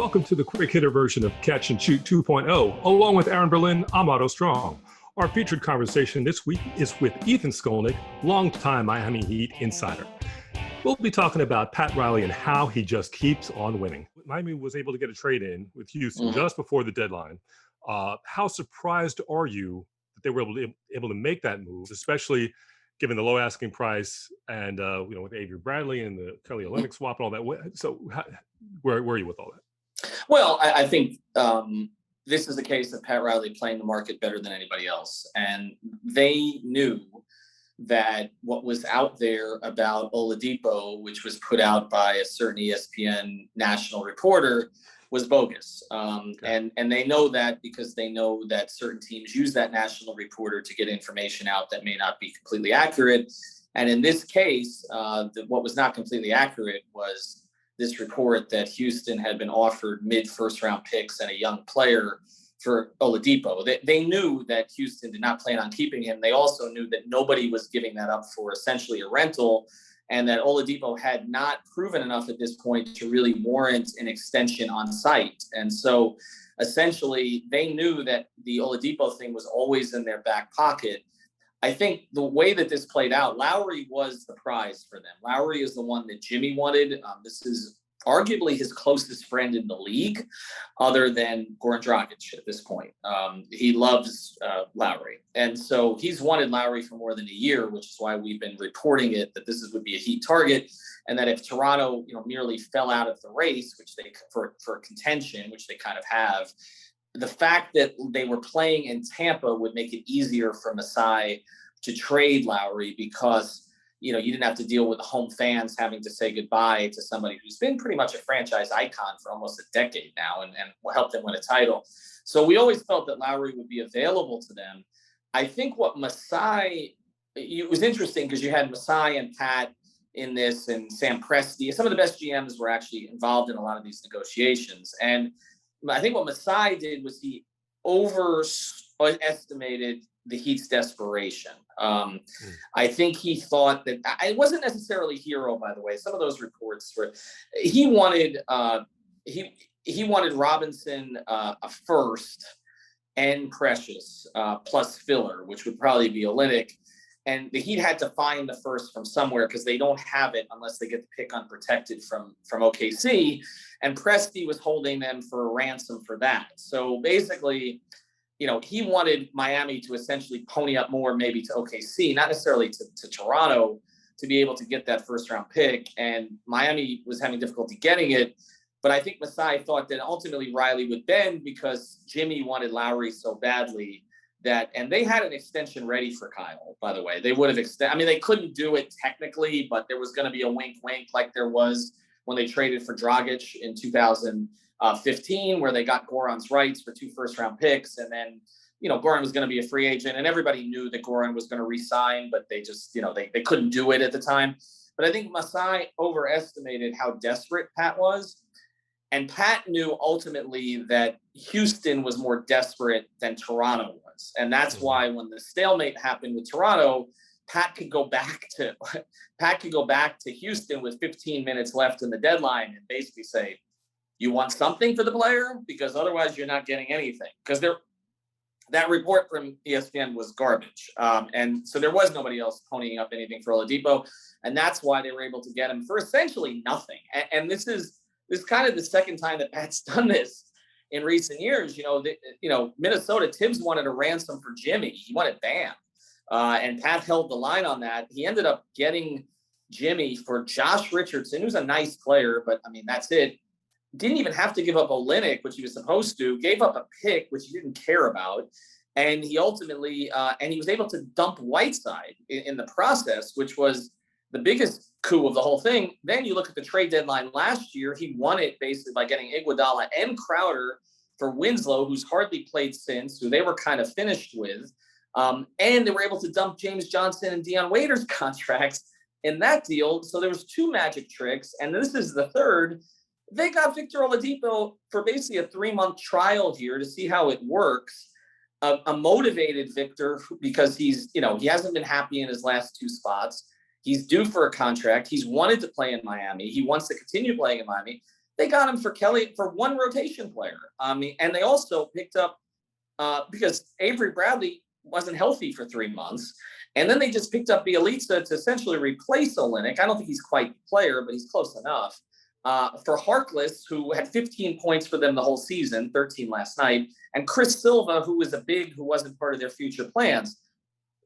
welcome to the quick hitter version of Catch and Shoot 2.0. Along with Aaron Berlin, I'm Otto Strong. Our featured conversation this week is with Ethan Skolnick, longtime Miami Heat insider. We'll be talking about Pat Riley and how he just keeps on winning. Miami was able to get a trade in with Houston just before the deadline. How surprised are you that they were able to make that move, especially given the low asking price and with Avery Bradley and the Kelly Olynyk swap and all that? So where are you with all that? Well, I think this is the case of Pat Riley playing the market better than anybody else. And they knew that what was out there about Oladipo, which was put out by a certain ESPN national reporter, was bogus. And they know that because they know that certain teams use that national reporter to get information out that may not be completely accurate. And in this case, what was not completely accurate was this report that Houston had been offered mid-first round picks and a young player for Oladipo. They knew that Houston did not plan on keeping him. They also knew that nobody was giving that up for essentially a rental, and that Oladipo had not proven enough at this point to really warrant an extension on site. And so essentially they knew that the Oladipo thing was always in their back pocket. I think the way that this played out, Lowry was the prize for them. Lowry is the one that Jimmy wanted. This is arguably his closest friend in the league, other than Goran Dragic at this point. He loves Lowry. And so he's wanted Lowry for more than a year, which is why we've been reporting it, that this would be a Heat target. And that if Toronto, merely fell out of the race, which they for contention, which they kind of have, the fact that they were playing in Tampa would make it easier for Masai to trade Lowry because, you didn't have to deal with the home fans having to say goodbye to somebody who's been pretty much a franchise icon for almost a decade now and helped them win a title. So we always felt that Lowry would be available to them. I think what Masai, it was interesting because you had Masai and Pat in this and Sam Presti. Some of the best GMs were actually involved in a lot of these negotiations. And I think what Masai did was he overestimated the Heat's desperation. I think he thought that it wasn't necessarily Hero, by the way. Some of those reports were he wanted Robinson a first and Precious plus filler, which would probably be Olynyk. And the Heat had to find the first from somewhere because they don't have it unless they get the pick unprotected from OKC. And Presti was holding them for a ransom for that. So basically, he wanted Miami to essentially pony up more maybe to OKC, not necessarily to Toronto, to be able to get that first round pick. And Miami was having difficulty getting it. But I think Masai thought that ultimately Riley would bend because Jimmy wanted Lowry so badly and they had an extension ready for Kyle, by the way. They would have they couldn't do it technically, but there was going to be a wink like there was when they traded for Dragic in 2015, where they got Goran's rights for 2 first-round picks. And then, Goran was going to be a free agent, and everybody knew that Goran was going to re-sign, but they just, they couldn't do it at the time. But I think Masai overestimated how desperate Pat was. And Pat knew ultimately that Houston was more desperate than Toronto was. And that's why when the stalemate happened with Toronto, Pat could go back to Houston with 15 minutes left in the deadline and basically say, you want something for the player? Because otherwise you're not getting anything. Because that report from ESPN was garbage. And so there was nobody else ponying up anything for Oladipo. And that's why they were able to get him for essentially nothing. And this is kind of the second time that Pat's done this in recent years. Minnesota, Tibbs wanted a ransom for Jimmy. He wanted Bam. And Pat held the line on that. He ended up getting Jimmy for Josh Richardson, who's a nice player, but that's it. Didn't even have to give up Olynyk, which he was supposed to, gave up a pick, which he didn't care about. And he ultimately, he was able to dump Whiteside in the process, which was the biggest coup of the whole thing. Then you look at the trade deadline last year, he won it basically by getting Iguodala and Crowder for Winslow, who's hardly played since, who they were kind of finished with. And they were able to dump James Johnson and Deion Waiters contracts in that deal. So there was 2 magic tricks, and this is the third. They got Victor Oladipo for basically a 3-month trial here to see how it works. A motivated Victor because he hasn't been happy in his last 2 spots. He's due for a contract. He's wanted to play in Miami. He wants to continue playing in Miami. They got him for Kelly for one rotation player. And they also picked up because Avery Bradley wasn't healthy for 3 months. And then they just picked up Bielitsa to essentially replace Olynyk. I don't think he's quite the player, but he's close enough. For Harkless, who had 15 points for them the whole season, 13 last night, and Chris Silva, who was a big, who wasn't part of their future plans.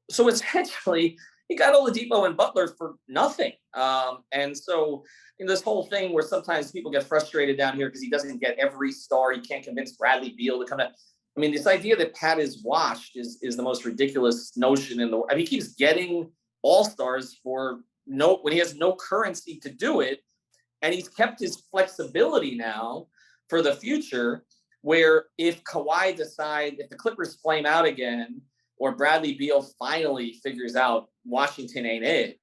So essentially, he got Oladipo and Butler for nothing. And so in this whole thing where sometimes people get frustrated down here because he doesn't get every star, he can't convince Bradley Beal to come out. I mean, this idea that Pat is washed is the most ridiculous notion in the world. I mean, he keeps getting all-stars for when he has no currency to do it. And he's kept his flexibility now for the future, where if Kawhi if the Clippers flame out again, or Bradley Beal finally figures out Washington ain't it,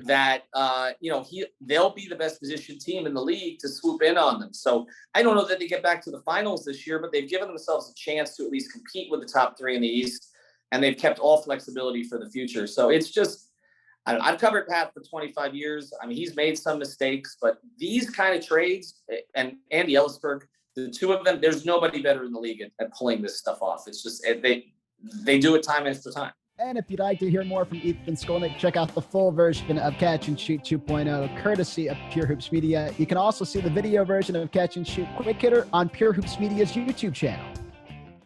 that they'll be the best positioned team in the league to swoop in on them. So I don't know that they get back to the finals this year, but they've given themselves a chance to at least compete with the top three in the East, and they've kept all flexibility for the future. So it's just, I've covered Pat for 25 years. I mean, he's made some mistakes, but these kind of trades, and Andy Ellisberg, the two of them, there's nobody better in the league at pulling this stuff off. It's just, they do it time after time. And if you'd like to hear more from Ethan Skolnick, check out the full version of Catch and Shoot 2.0, courtesy of Pure Hoops Media. You can also see the video version of Catch and Shoot Quick Hitter on Pure Hoops Media's YouTube channel.